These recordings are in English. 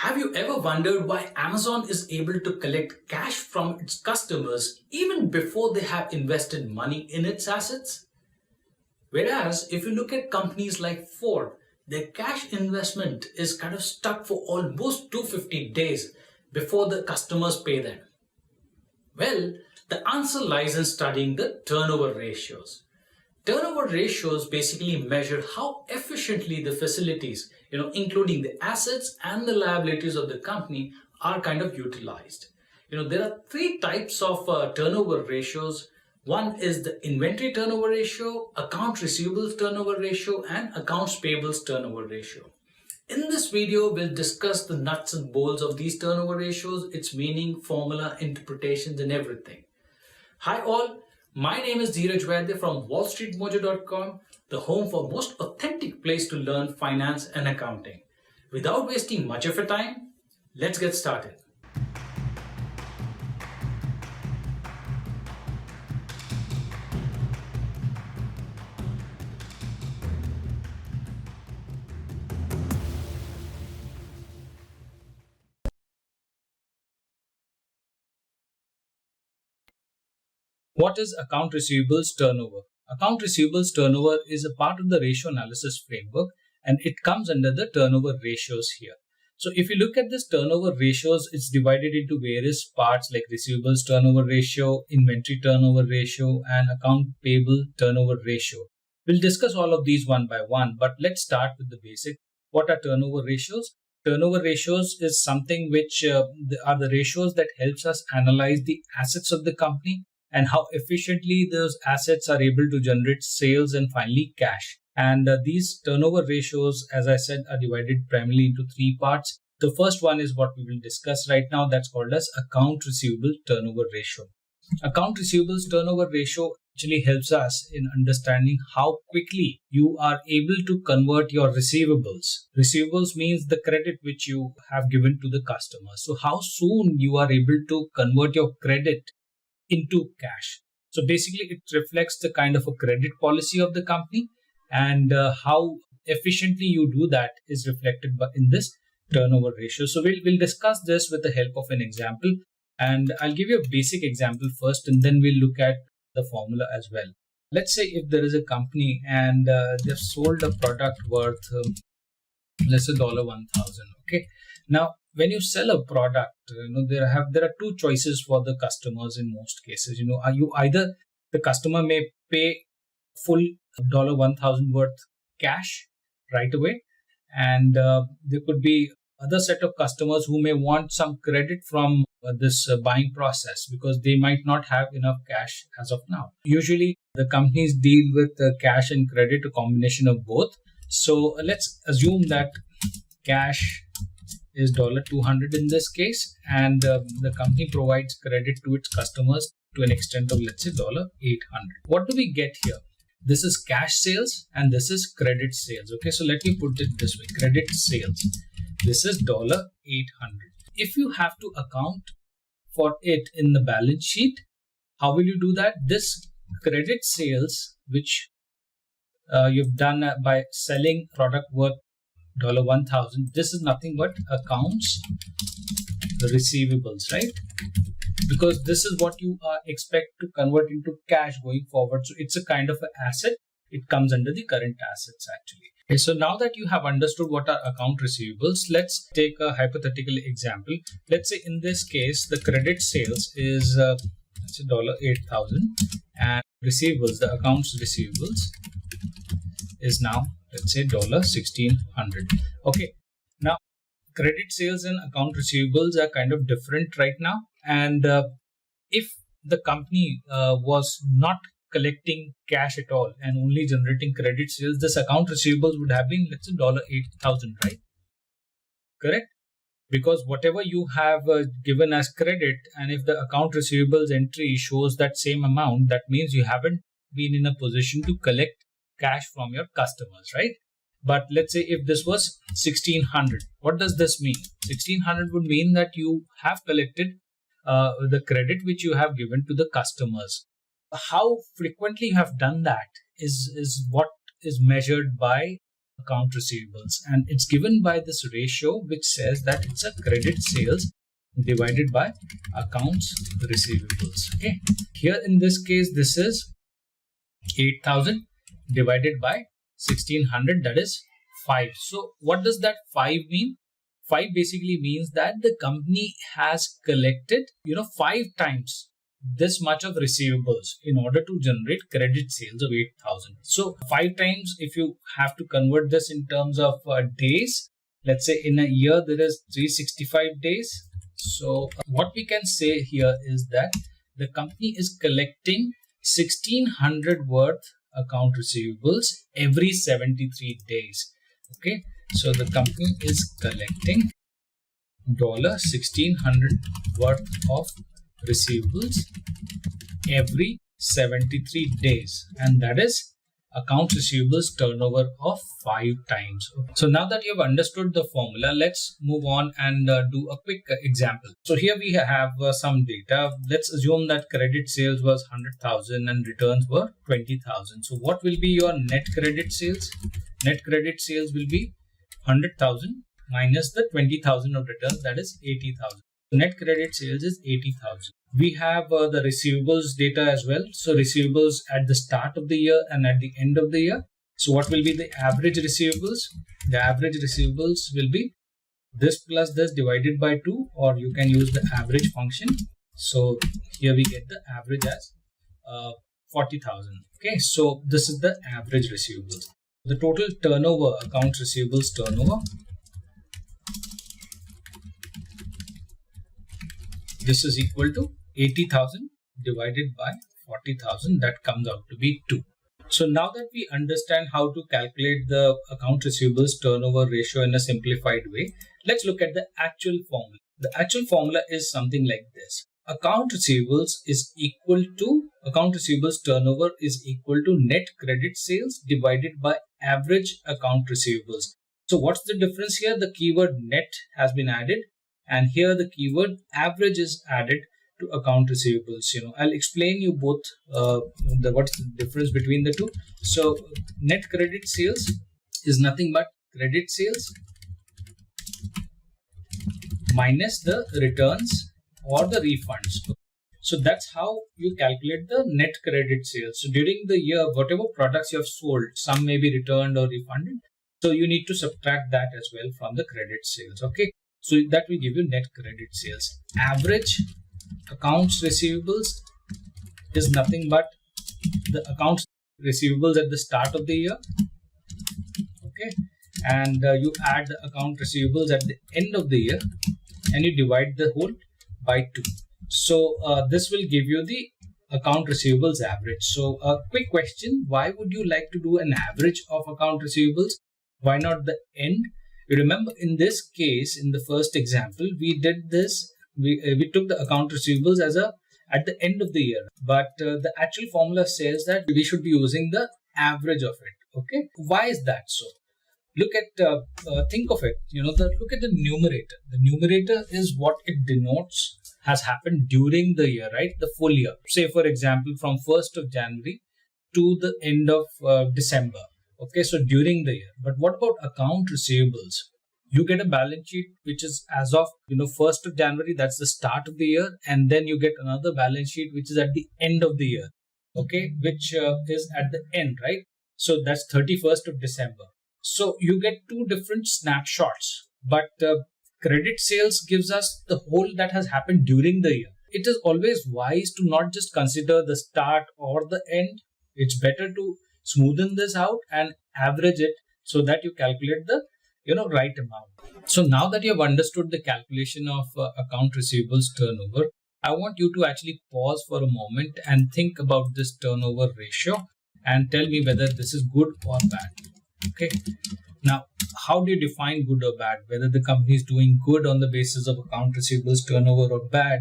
Have you ever wondered why Amazon is able to collect cash from its customers even before they have invested money in its assets? Whereas, if you look at companies like Ford, their cash investment is kind of stuck for almost 250 days before the customers pay them. Well, the answer lies in studying the turnover ratios. Turnover ratios basically measure how efficiently the facilities, including the assets and the liabilities of the company, are kind of utilized. There are three types of turnover ratios. One is the inventory turnover ratio, account receivables turnover ratio, and accounts payables turnover ratio. In this video, we'll discuss the nuts and bolts of these turnover ratios, its meaning, formula, interpretations, and everything. Hi all, my name is Dheeraj Vaidya from wallstreetmojo.com, the home for most authentic place to learn finance and accounting. Without wasting much of your time, let's get started. What is account receivables turnover? Account receivables turnover is a part of the ratio analysis framework and it comes under the turnover ratios here. So if you look at this turnover ratios, it's divided into various parts like receivables turnover ratio, inventory turnover ratio, and account payable turnover ratio. We'll discuss all of these one by one, but let's start with the basic. What are turnover ratios? Turnover ratios is something which are the ratios that helps us analyze the assets of the company and how efficiently those assets are able to generate sales and finally cash. And these turnover ratios, as I said, are divided primarily into three parts. The first one is what we will discuss right now. That's called as account receivable turnover ratio. Account receivables turnover ratio actually helps us in understanding how quickly you are able to convert your receivables. Receivables means the credit which you have given to the customer. So how soon you are able to convert your credit into cash. So basically it reflects the kind of a credit policy of the company, and how efficiently you do that is reflected in this turnover ratio. So we'll discuss this with the help of an example, and I'll give you a basic example first and then we'll look at the formula as well. Let's say if there is a company and they've sold a product worth let's say $1,000. Okay, now when you sell a product, there are two choices for the customers in most cases. Are you either the customer may pay full $1,000 worth cash right away, and there could be other set of customers who may want some credit from this buying process because they might not have enough cash as of now. Usually the companies deal with cash and credit, a combination of both. So let's assume that cash is $200 in this case, and the company provides credit to its customers to an extent of, let's say, $800. What do we get here? This is cash sales and this is credit sales. Okay, so let me put it this way: credit sales. This is $800. If you have to account for it in the balance sheet, how will you do that? This credit sales, which you've done by selling product worth $1,000, this is nothing but accounts receivables, right? Because this is what you expect to convert into cash going forward. So it's a kind of an asset. It comes under the current assets actually. Okay, so now that you have understood what are account receivables, let's take a hypothetical example. Let's say in this case, the credit sales is let's say $8,000, and receivables, the accounts receivables, is now, let's say, $1,600. Okay, now credit sales and account receivables are kind of different right now, and if the company was not collecting cash at all and only generating credit sales, this account receivables would have been, let's say, $8,000, right? Correct? Because whatever you have given as credit, and if the account receivables entry shows that same amount, that means you haven't been in a position to collect cash from your customers, right? But let's say if this was 1600, what does this mean? 1600 would mean that you have collected the credit which you have given to the customers. How frequently you have done that is what is measured by account receivables, and it's given by this ratio which says that it's a credit sales divided by accounts receivables. Okay, here in this case this is 8,000 divided by 1600, that is 5. So what does that 5 mean? 5 basically means that the company has collected 5 times this much of receivables in order to generate credit sales of 8,000. So 5 times, if you have to convert this in terms of days, let's say in a year there is 365 days. So what we can say here is that the company is collecting 1600 worth account receivables every 73 days. Okay, so the company is collecting $1,600 worth of receivables every 73 days, and that is account receivables turnover of 5 times. So now that you have understood the formula, let's move on and do a quick example. So here we have some data. Let's assume that credit sales was 100,000 and returns were 20,000. So what will be your net credit sales? Net credit sales will be 100,000 minus the 20,000 of returns, that is 80,000. Net credit sales is 80,000. We have the receivables data as well. So receivables at the start of the year and at the end of the year. So what will be the average receivables? The average receivables will be this plus this divided by 2, or you can use the average function. So here we get the average as 40,000. Okay, so this is the average receivables. The total turnover, accounts receivables turnover, this is equal to 80,000 divided by 40,000, that comes out to be 2. So now that we understand how to calculate the account receivables turnover ratio in a simplified way, let's look at the actual formula. The actual formula is something like this. Account receivables turnover is equal to net credit sales divided by average account receivables. So what's the difference here? The keyword net has been added, and here the keyword average is added to account receivables. I'll explain you both what's the difference between the two. So net credit sales is nothing but credit sales minus the returns or the refunds. So that's how you calculate the net credit sales. So during the year, whatever products you have sold, some may be returned or refunded. So you need to subtract that as well from the credit sales. Okay, so that will give you net credit sales. Average accounts receivables is nothing but the accounts receivables at the start of the year. Okay, and you add the account receivables at the end of the year, and you divide the whole by 2. So this will give you the account receivables average. So a quick question, why would you like to do an average of account receivables? Why not the end? You remember in this case, in the first example, we did this, we took the account receivables as at the end of the year, but the actual formula says that we should be using the average of it. Okay, why is that so? Look at, think of it, look at the numerator. The numerator is what it denotes has happened during the year, right? The full year. Say, for example, from 1st of January to the end of December. Okay, so during the year. But what about account receivables? You get a balance sheet which is as of 1st of January, that's the start of the year, and then you get another balance sheet which is at the end of the year. Okay, which is at the end, right? So that's 31st of December. So you get 2 different snapshots, but credit sales gives us the whole that has happened during the year. It is always wise to not just consider the start or the end. It's better to smoothen this out and average it so that you calculate the right amount. So now that you have understood the calculation of account receivables turnover, I want you to actually pause for a moment and think about this turnover ratio and tell me whether this is good or bad. Okay. Now, how do you define good or bad? Whether the company is doing good on the basis of account receivables turnover or bad?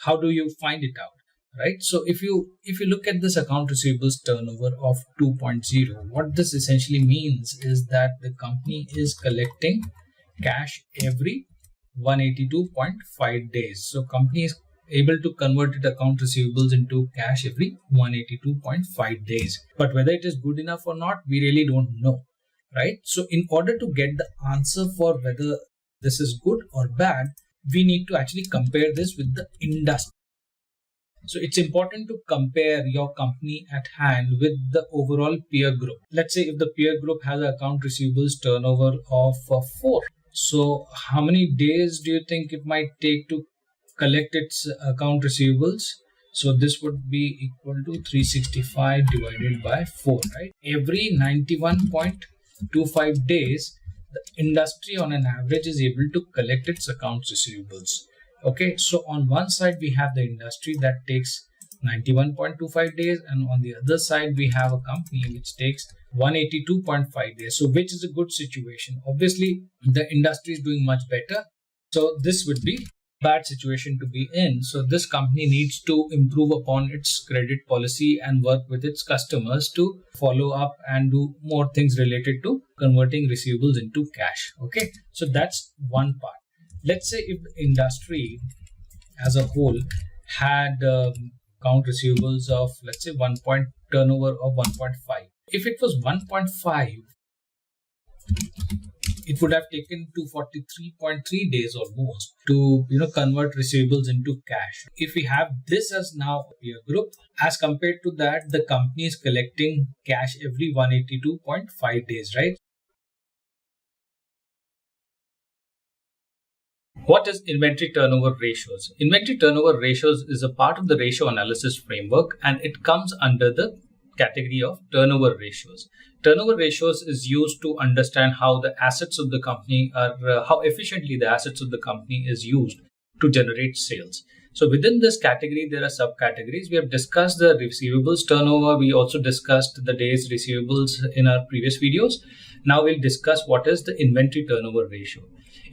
How do you find it out? Right. So if you look at this account receivables turnover of 2.0, what this essentially means is that the company is collecting cash every 182.5 days. So company is able to convert its account receivables into cash every 182.5 days. But whether it is good enough or not, we really don't know. right? So in order to get the answer for whether this is good or bad, we need to actually compare this with the industry. So it's important to compare your company at hand with the overall peer group. Let's say if the peer group has an account receivables turnover of 4. So how many days do you think it might take to collect its account receivables? So this would be equal to 365 divided by 4, right? Every 91.25 days, the industry on an average is able to collect its accounts receivables. Okay, so on one side we have the industry that takes 91.25 days, and on the other side we have a company which takes 182.5 days. So which is a good situation? Obviously the industry is doing much better, so this would be bad situation to be in. So this company needs to improve upon its credit policy and work with its customers to follow up and do more things related to converting receivables into cash. Okay, so that's one part. Let's say if the industry as a whole had account receivables of, let's say, turnover of 1.5. If it was 1.5, it would have taken 243.3 days almost to convert receivables into cash. If we have this as now a peer group, as compared to that, the company is collecting cash every 182.5 days, right? What is inventory turnover ratios? Inventory turnover ratios is a part of the ratio analysis framework, and it comes under the category of turnover ratios. Turnover ratios is used to understand how the assets of the company are, how efficiently the assets of the company is used to generate sales. So within this category, there are subcategories. We have discussed the receivables turnover. We also discussed the days receivables in our previous videos. Now we'll discuss what is the inventory turnover ratio.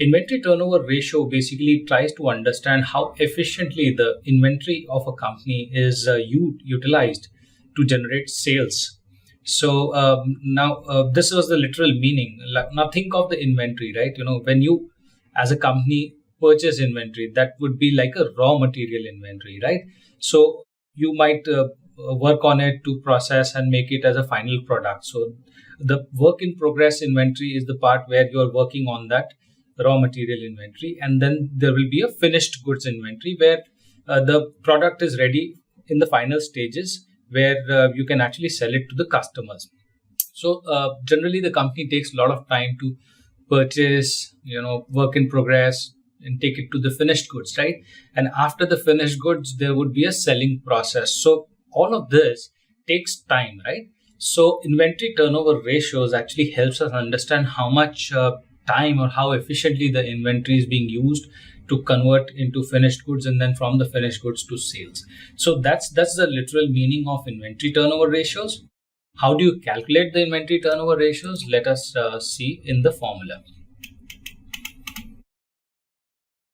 Inventory turnover ratio basically tries to understand how efficiently the inventory of a company is utilized to generate sales. So this was the literal meaning. Now think of the inventory, right? When you as a company purchase inventory, that would be like a raw material inventory, right? So you might work on it to process and make it as a final product. So the work in progress inventory is the part where you are working on that raw material inventory, and then there will be a finished goods inventory where the product is ready in the final stages, where you can actually sell it to the customers. So generally the company takes a lot of time to purchase, work in progress and take it to the finished goods, right? And after the finished goods, there would be a selling process. So all of this takes time, right? So inventory turnover ratios actually helps us understand how much time or how efficiently the inventory is being used to convert into finished goods, and then from the finished goods to sales. So that's the literal meaning of inventory turnover ratios. How do you calculate the inventory turnover ratios? Let us see in the formula.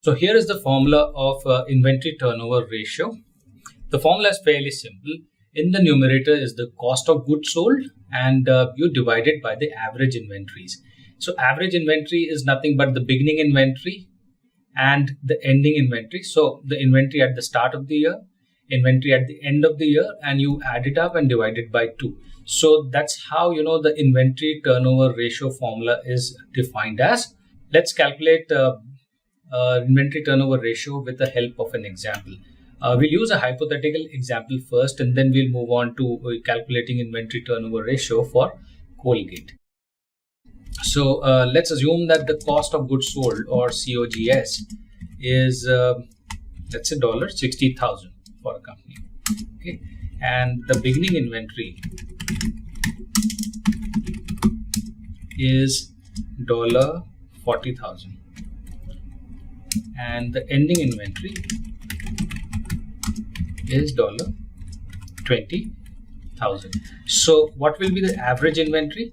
So here is the formula of inventory turnover ratio. The formula is fairly simple. In the numerator is the cost of goods sold, and you divide it by the average inventories. So average inventory is nothing but the beginning inventory and the ending inventory. So the inventory at the start of the year, inventory at the end of the year, and you add it up and divide it by 2. So that's how the inventory turnover ratio formula is defined as. Let's calculate inventory turnover ratio with the help of an example. We'll use a hypothetical example first, and then we'll move on to calculating inventory turnover ratio for Colgate. So let's assume that the cost of goods sold, or COGS, is let's say $60,000 for a company. Okay, and the beginning inventory is $40,000, and the ending inventory is $20,000. So what will be the average inventory?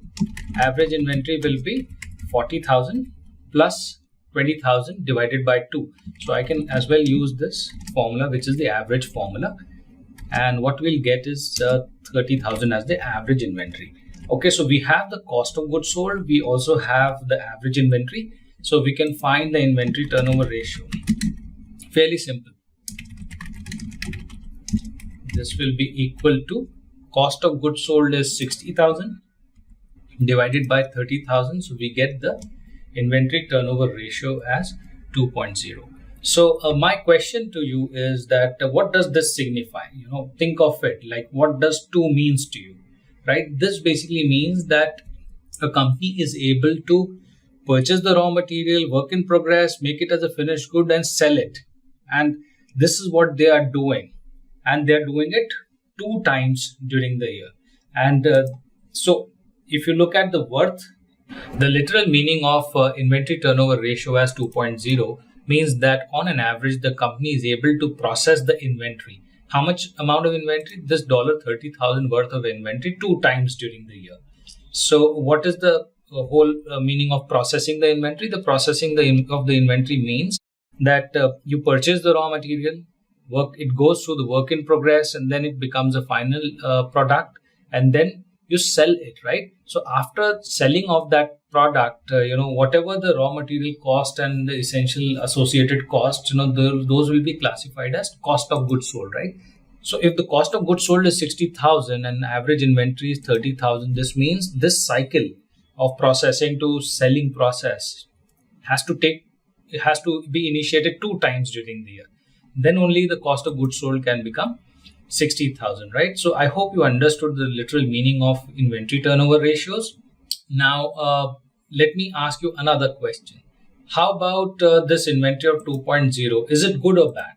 Average inventory will be 40,000 plus 20,000 divided by 2. So I can as well use this formula, which is the average formula, and what we'll get is 30,000 as the average inventory. Okay, so we have the cost of goods sold, we also have the average inventory, so we can find the inventory turnover ratio. Fairly simple. This will be equal to cost of goods sold is 60,000 divided by 30,000. So we get the inventory turnover ratio as 2.0. So my question to you is that what does this signify? Think of it like, what does 2 means to you, right? This basically means that a company is able to purchase the raw material, work in progress, make it as a finished good and sell it. And this is what they are doing. And they're doing it 2 times during the year. And so if you look at the worth, the literal meaning of inventory turnover ratio as 2.0 means that on an average, the company is able to process the inventory. How much amount of inventory? This $30,000 worth of inventory 2 times during the year. So what is the whole meaning of processing the inventory? The processing of the inventory means that you purchase the raw material, it goes through the work in progress, and then it becomes a final product, and then you sell it, right? So after selling of that product, whatever the raw material cost and the essential associated cost, those will be classified as cost of goods sold, right? So if the cost of goods sold is 60,000 and average inventory is 30,000, this means this cycle of processing to selling process has to be initiated 2 times during the year. Then only the cost of goods sold can become 60,000, right? So I hope you understood the literal meaning of inventory turnover ratios. Now, let me ask you another question. How about this inventory of 2.0? Is it good or bad?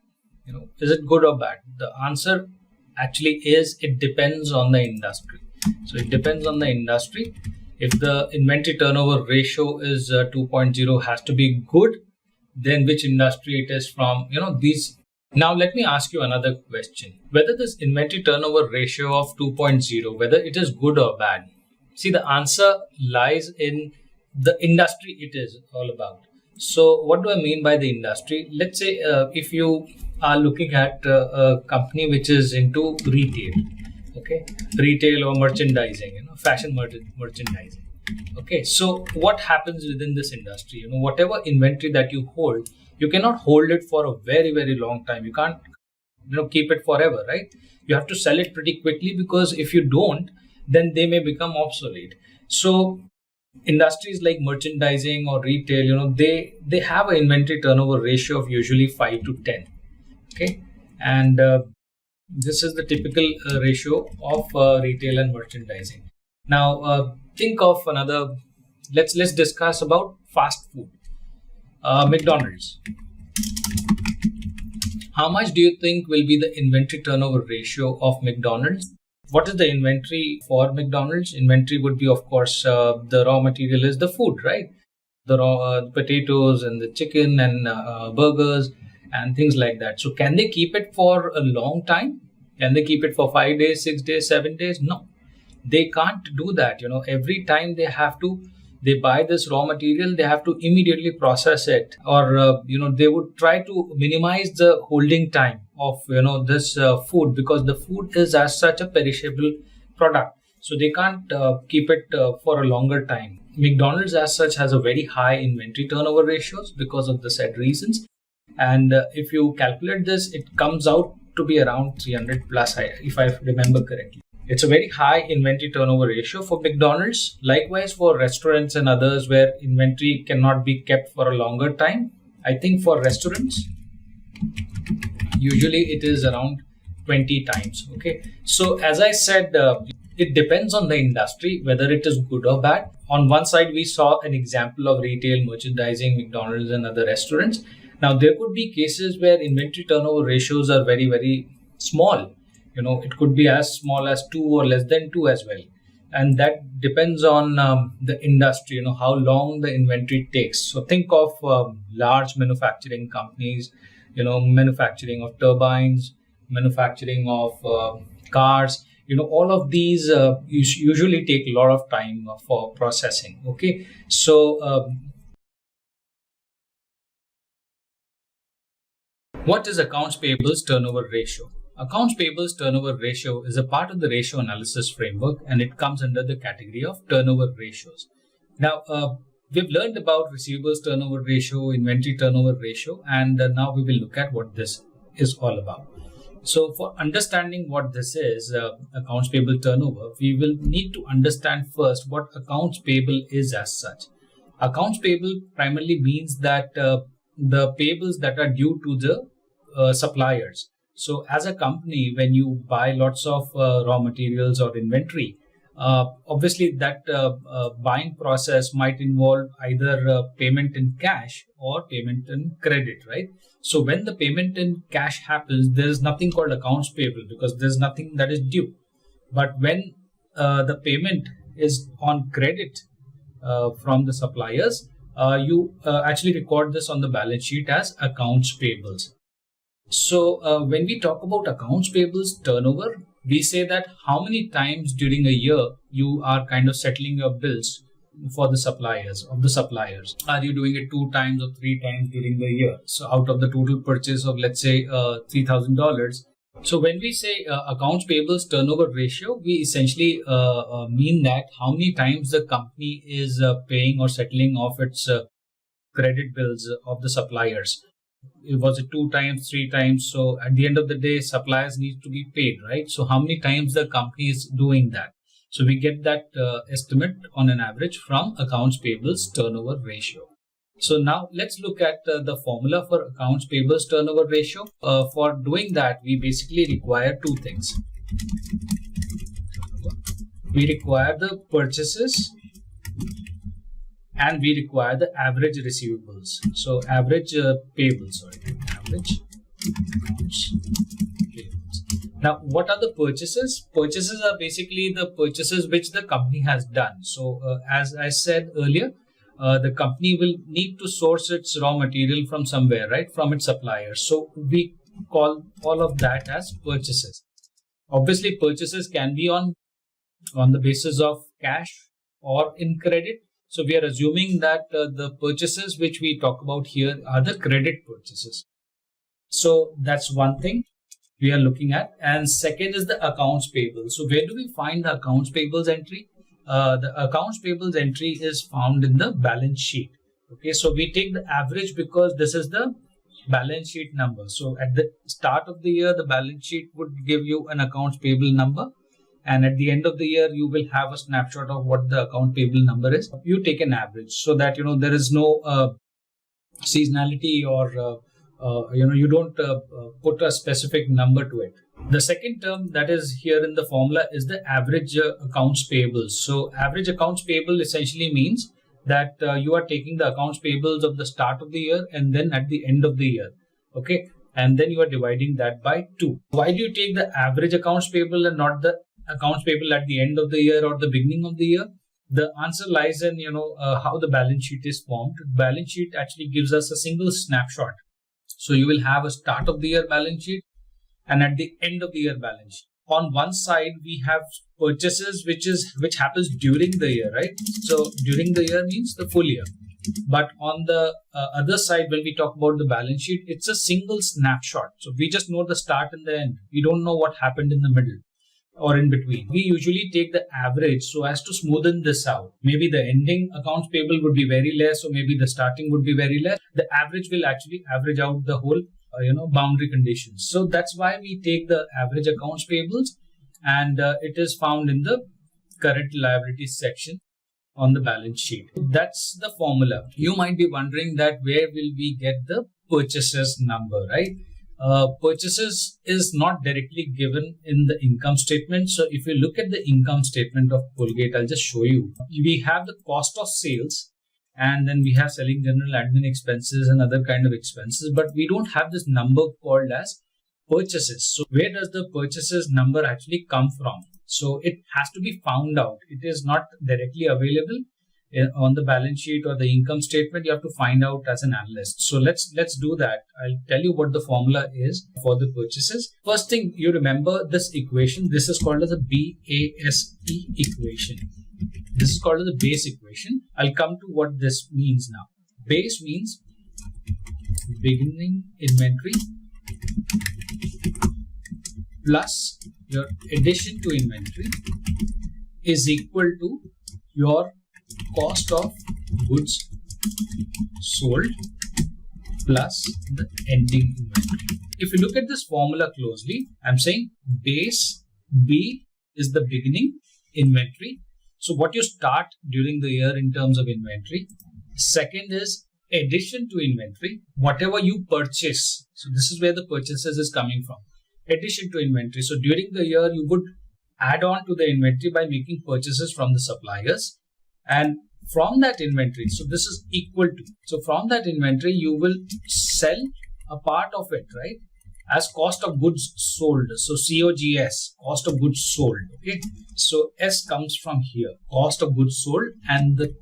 Is it good or bad? The answer actually is it depends on the industry. So it depends on the industry. If the inventory turnover ratio is 2.0 has to be good, then which industry it is from, these. Now, let me ask you another question. Whether this inventory turnover ratio of 2.0, whether it is good or bad. See, the answer lies in the industry it is all about. So what do I mean by the industry? Let's say if you are looking at a company which is into retail, okay, retail or merchandising, fashion merchandising. Okay, so what happens within this industry? Whatever inventory that you hold, you cannot hold it for a very, very long time. You can't, keep it forever, right? You have to sell it pretty quickly, because if you don't, then they may become obsolete. So industries like merchandising or retail, they have an inventory turnover ratio of usually 5 to 10. Okay, and this is the typical ratio of retail and merchandising. Now, think of another. Let's discuss about fast food. McDonald's. How much do you think will be the inventory turnover ratio of McDonald's? What is the inventory for McDonald's? Inventory would be, of course, the raw material is the food, right? The raw potatoes and the chicken and burgers and things like that. So can they keep it for a long time? Can they keep it for 5 days, 6 days, 7 days? No, they can't do that. Every time they buy this raw material, they have to immediately process it, or they would try to minimize the holding time of this food, because the food is as such a perishable product, so they can't keep it for a longer time. McDonald's as such has a very high inventory turnover ratios because of the said reasons, and if you calculate this, it comes out to be around 300 plus, if I remember correctly. It's a very high inventory turnover ratio for McDonald's. Likewise, for restaurants and others where inventory cannot be kept for a longer time, I think for restaurants, usually it is around 20 times. Okay. So as I said, it depends on the industry, whether it is good or bad. On one side, we saw an example of retail, merchandising, McDonald's and other restaurants. Now, there could be cases where inventory turnover ratios are very, very small. It could be as small as 2 or less than 2 as well. And that depends on the industry, how long the inventory takes. So think of large manufacturing companies, manufacturing of turbines, manufacturing of cars, all of these usually take a lot of time for processing. Okay. So what is accounts payables turnover ratio? Accounts payables turnover ratio is a part of the ratio analysis framework, and it comes under the category of turnover ratios. Now, we've learned about receivables turnover ratio, inventory turnover ratio, and now we will look at what this is all about. So for understanding what this is, accounts payable turnover, we will need to understand first what accounts payable is as such. Accounts payable primarily means that the payables that are due to the suppliers. So as a company, when you buy lots of raw materials or inventory, obviously that buying process might involve either payment in cash or payment in credit, right? So when the payment in cash happens, there is nothing called accounts payable because there's nothing that is due. But when the payment is on credit from the suppliers, you actually record this on the balance sheet as accounts payables. So when we talk about accounts payables turnover, we say that how many times during a year you are kind of settling your bills for the suppliers. Are you doing it 2 times or 3 times during the year? So out of the total purchase of, let's say, $3,000. So when we say accounts payables turnover ratio, we essentially mean that how many times the company is paying or settling off its credit bills of the suppliers. Was it 2 times, 3 times? So at the end of the day, suppliers need to be paid, right? So how many times the company is doing that? So we get that estimate on an average from accounts payables turnover ratio. So now let's look at the formula for accounts payables turnover ratio. For doing that, we basically require 2 things. We require the purchases and we require the average receivables. So average payables, average accounts payables. Now, what are the purchases? Purchases are basically the purchases which the company has done. So as I said earlier, the company will need to source its raw material from somewhere, right? From its suppliers. So we call all of that as purchases. Obviously, purchases can be on the basis of cash or in credit. So we are assuming that the purchases which we talk about here are the credit purchases. So that's one thing we are looking at. And second is the accounts payable. So where do we find the accounts payables entry? The accounts payables entry is found in the balance sheet. Okay, so we take the average because this is the balance sheet number. So at the start of the year, the balance sheet would give you an accounts payable number. And at the end of the year, you will have a snapshot of what the account payable number is. You take an average so that, there is no seasonality or, you don't put a specific number to it. The second term that is here in the formula is the average accounts payables. So average accounts payable essentially means that you are taking the accounts payables of the start of the year and then at the end of the year. Okay. And then you are dividing that by 2. Why do you take the average accounts payable and not the accounts payable at the end of the year or the beginning of the year? The answer lies in, how the balance sheet is formed. Balance sheet actually gives us a single snapshot. So you will have a start of the year balance sheet and at the end of the year balance sheet. On one side, we have purchases, which happens during the year, right? So during the year means the full year. But on the other side, when we talk about the balance sheet, it's a single snapshot. So we just know the start and the end. We don't know what happened in the middle or in between. We usually take the average so as to smoothen this out. Maybe the ending accounts payable would be very less, or maybe the starting would be very less. The average will actually average out the whole, boundary conditions. So that's why we take the average accounts payables, and it is found in the current liabilities section on the balance sheet. That's the formula. You might be wondering that where will we get the purchases number, right? Purchases is not directly given in the income statement. So if you look at the income statement of Colgate, I'll just show you. We have the cost of sales, and then we have selling, general, admin expenses and other kind of expenses, but we don't have this number called as purchases. So where does the purchases number actually come from? So it has to be found out. It is not directly available on the balance sheet or the income statement. You have to find out as an analyst. So let's do that. I'll tell you what the formula is for the purchases. First thing, you remember this equation. This is called as a BASE equation. This is called as the base equation. I'll come to what this means now. Base means beginning inventory plus your addition to inventory is equal to your cost of goods sold plus the ending inventory. If you look at this formula closely, I'm saying base B is the beginning inventory. So what you start during the year in terms of inventory. Second is addition to inventory, whatever you purchase. So this is where the purchases is coming from. Addition to inventory. So during the year, you would add on to the inventory by making purchases from the suppliers. And from that inventory, so this is equal to. So from that inventory, you will sell a part of it, right? As cost of goods sold. So COGS, cost of goods sold. Okay. So S comes from here, cost of goods sold, and the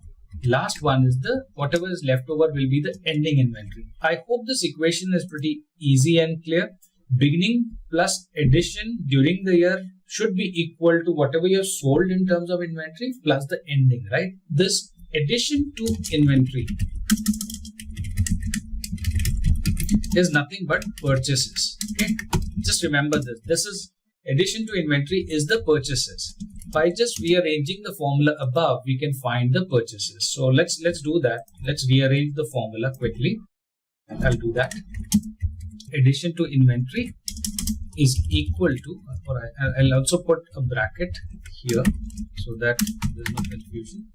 last one is the whatever is left over will be the ending inventory. I hope this equation is pretty easy and clear. Beginning plus addition during the year should be equal to whatever you have sold in terms of inventory plus the ending, right? This addition to inventory is nothing but purchases. Okay, just remember this. This is addition to inventory is the purchases. By just rearranging the formula above, we can find the purchases. So let's do that. Let's rearrange the formula quickly. I'll do that. Addition to inventory is equal to, or I'll also put a bracket here so that there's no confusion.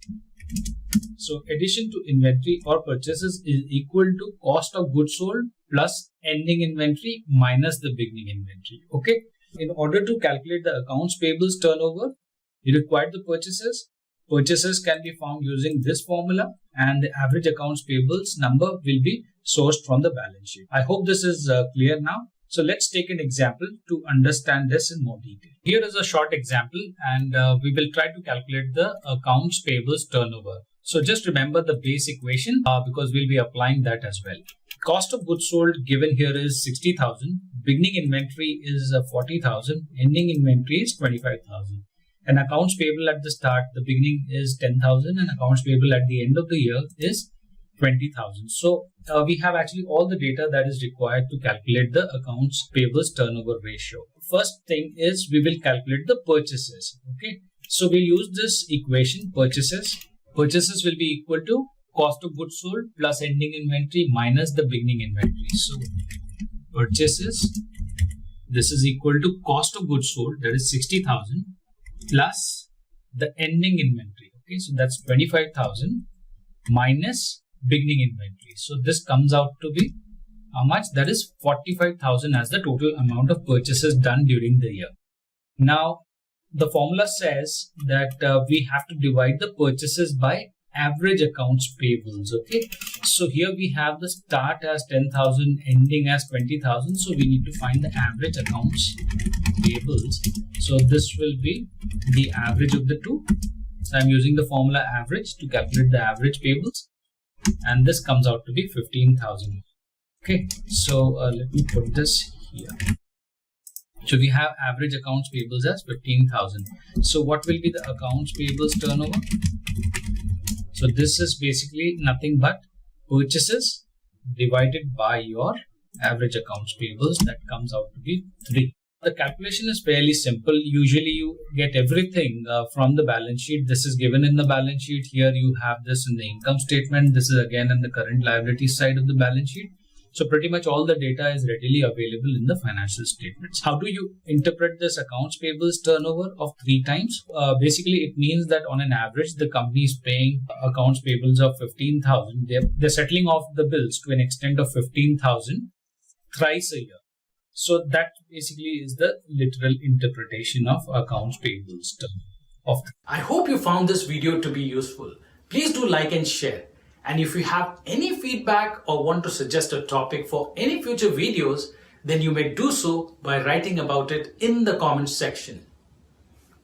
So addition to inventory or purchases is equal to cost of goods sold plus ending inventory minus the beginning inventory. Okay. In order to calculate the accounts payables turnover, you require the purchases. Purchases can be found using this formula, and the average accounts payables number will be sourced from the balance sheet. I hope this is clear now. So let's take an example to understand this in more detail. Here is a short example, and we will try to calculate the accounts payables turnover. So just remember the base equation because we'll be applying that as well. Cost of goods sold given here is 60,000. Beginning inventory is 40,000. Ending inventory is 25,000. And accounts payable at the start, the beginning is 10,000, and accounts payable at the end of the year is 20,000. So we have actually all the data that is required to calculate the accounts payables turnover ratio. First thing is we will calculate the purchases. Okay, so we'll use this equation purchases. Purchases will be equal to cost of goods sold plus ending inventory minus the beginning inventory. So purchases, this is equal to cost of goods sold, that is 60,000, plus the ending inventory. Okay, so that's 25,000 minus beginning inventory. So this comes out to be how much? That is 45,000 as the total amount of purchases done during the year. Now the formula says that we have to divide the purchases by average accounts payables. Okay, so here we have the start as 10,000, ending as 20,000. So we need to find the average accounts payables. So this will be the average of the two. So I'm using the formula average to calculate the average payables, and this comes out to be 15,000. Okay, so let me put this here. So we have average accounts payables as 15,000. So what will be the accounts payables turnover? So this is basically nothing but purchases divided by your average accounts payables. That comes out to be 3. The calculation is fairly simple. Usually you get everything from the balance sheet. This is given in the balance sheet. Here you have this in the income statement. This is again in the current liabilities side of the balance sheet. So pretty much all the data is readily available in the financial statements. How do you interpret this accounts payables turnover of 3 times? Basically, it means that on an average, the company is paying accounts payables of 15,000. They're settling off the bills to an extent of 15,000 thrice a year. So that basically is the literal interpretation of accounts payables turnover. I hope you found this video to be useful. Please do like and share. And if you have any feedback or want to suggest a topic for any future videos, then you may do so by writing about it in the comments section.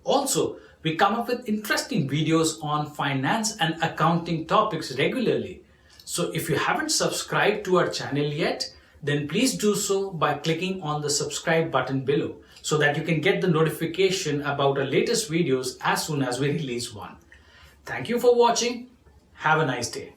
Also, we come up with interesting videos on finance and accounting topics regularly. So if you haven't subscribed to our channel yet, then please do so by clicking on the subscribe button below so that you can get the notification about our latest videos as soon as we release one. Thank you for watching. Have a nice day.